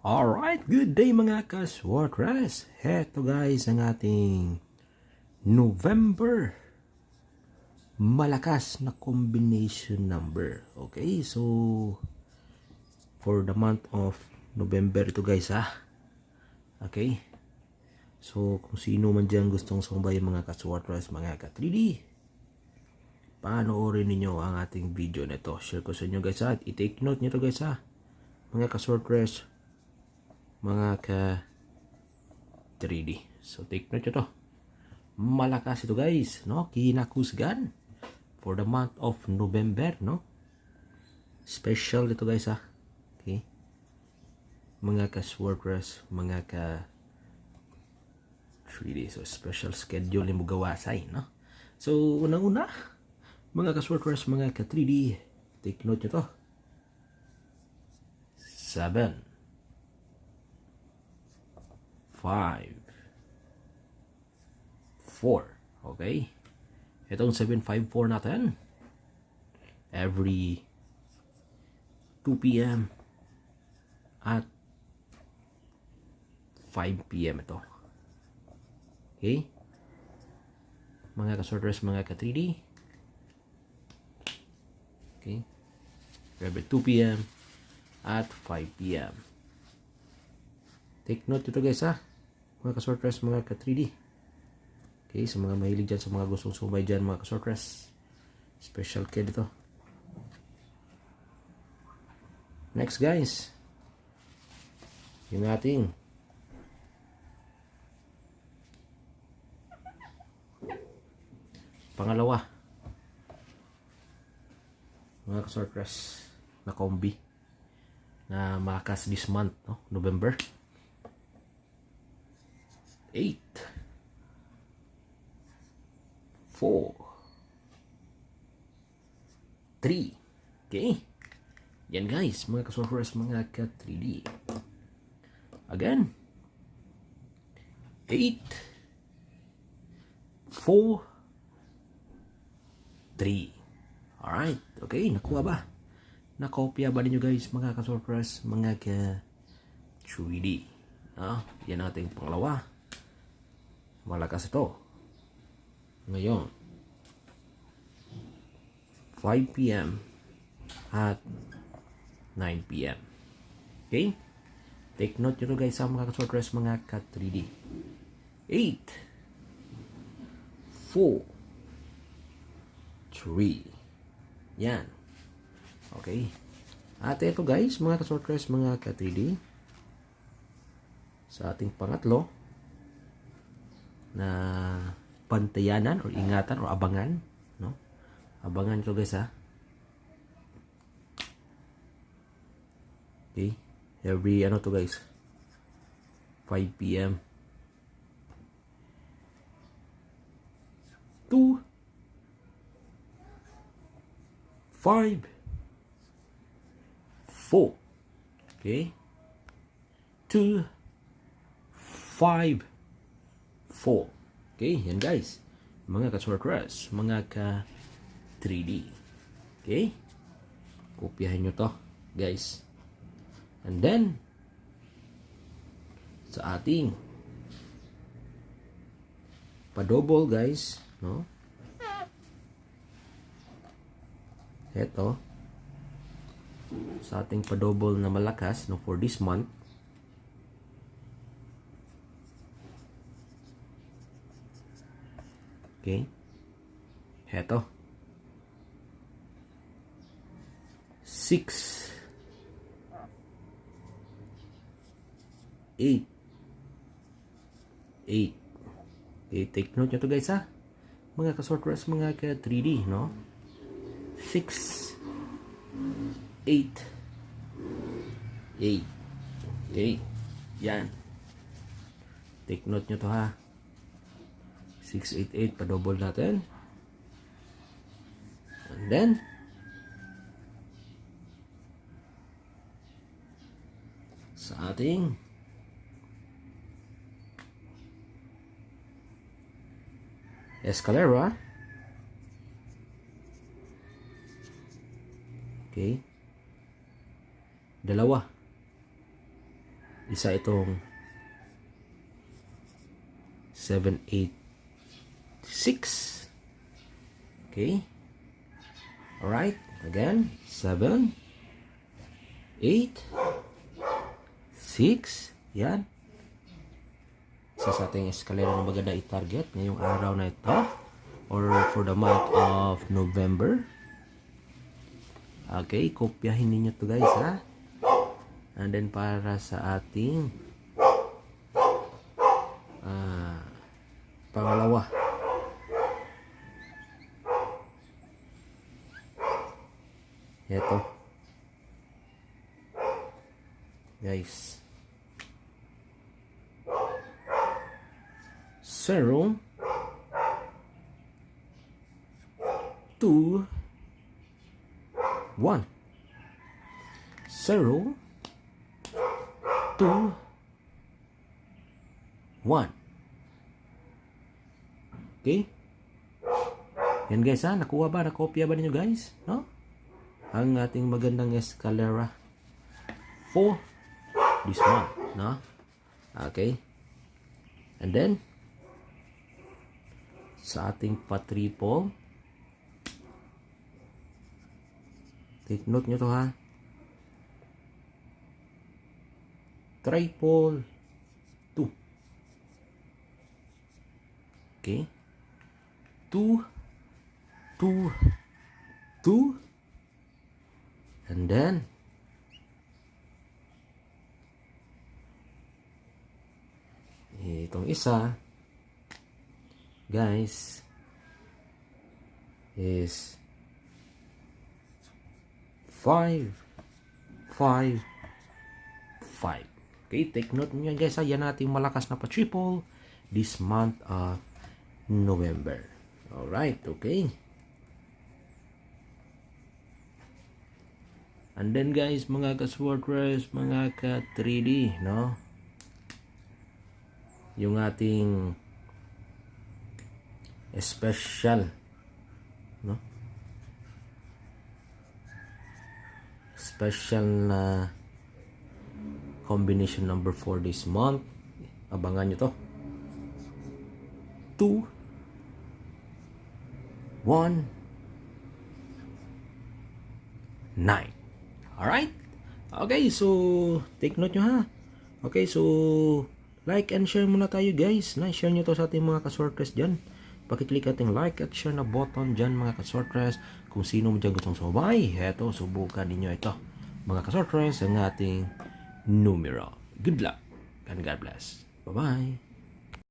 Alright, good day mga ka-Swartress. Heto guys ang ating November malakas na combination number. Okay, so for the month of November ito guys Okay, so kung sino man dyan gustong sumbay mga ka-Swartress, mga ka-3D, panoorin ninyo ang ating video na ito. Share ko sa inyo guys at i-take note nyo ito guys mga ka-Swartress, mga ka 3D. So take note ito. Malakas ito guys, no? Kinakusgan for the month of November, no? Special ito guys Okay. Mga ka Swartress, mga ka 3D. So special schedule yung gawasay, no? So unang-una, mga ka Swartress, mga ka 3D, take note ito. 7 5 4. Okay, itong 754 natin every 2 p.m. at 5 p.m. ito. Okay, mga ka-sorters, mga ka-3D. Okay, every 2 p.m. at 5 p.m. Take note ito guys mga ka-sortress, mga ka-3D. Okay, sa mga mahilig dyan, sa mga gustong sumay dyan, mga ka-sortress, special care dito. Next guys, yung ating pangalawa, mga ka-sortress, na combi na malakas this month, no? November. 8 4 3. Okay, yan guys, mga ka-Swartress, mga ka-3D. Again, 8 4 3. Alright, okay, nakuha ba? Nakopya ba ninyo guys, mga ka-Swartress, mga ka-3D? Yan ating pangalawa. Malakas ito. Ngayon, 5 p.m. at 9 p.m. Okay? Take note nyo guys mga ka-Swartress, mga ka-3D. 8 4 3. Yan. Okay. At ito guys, mga ka-Swartress, mga ka-3D, sa ating pangatlo na pantayanan or ingatan or abangan, no? Abangan ito guys Okay, every to guys, 5 p.m. to 5 4. Okay, 2 5 4. Okay, yan guys, mga ka-Swartress, mga ka-3D. Okay, kopyahin nyo to guys. And then sa ating pa-double guys, no? Eto, sa ating pa-double na malakas, no, for this month, okay, eto, 6 8 8. Okay, take note nyo to guys mga ka-Swartress, mga ka-3D, no? 6 8 8. Okay, yan, take note nyo to 688 pa-double natin. And then sa ating Escalera, okay, dalawa, Isa itong 7, 8, 6. Okay. Alright. Again. 7, 8, 6. Yan. Isa sa ating eskalera na maganda i-target ngayong araw na ito. Or for the month of November. Okay. Kopyahin ninyo to guys ha. And then para sa ating pangalawa. Ito. Guys. 0, 2, 1. 0, 2, 1. Okay? Yan guys ha, nakuha ba? Nakopya ba ninyo guys? No? Ang ating magandang escalera for this month. No? Okay? And then, sa ating pa-triple, take note nyo to ha. Triple 2. Okay? 2, 2, 2. And then, itong isa, guys, is 5, 5, 5. Okay, take note nyo guys ha. Yan nating malakas na pa-triple this month of November. Alright, okay. And then guys, mga ka-Swordress, mga ka-3D, no? Yung ating special, no? Special na combination number 4 this month. Abangan nyo to. 2, 1, 9. Alright? Okay, so take note nyo ha. Okay, so like and share muna tayo guys. Share nyo to sa ating mga ka-Swordress dyan. Pakiclick ating like at share na button dyan mga ka-Swordress. Kung sino mo dyan gustong sumabay, eto, subukan ninyo ito. Mga ka-Swordress, ang ating numero. Good luck and God bless. Bye-bye.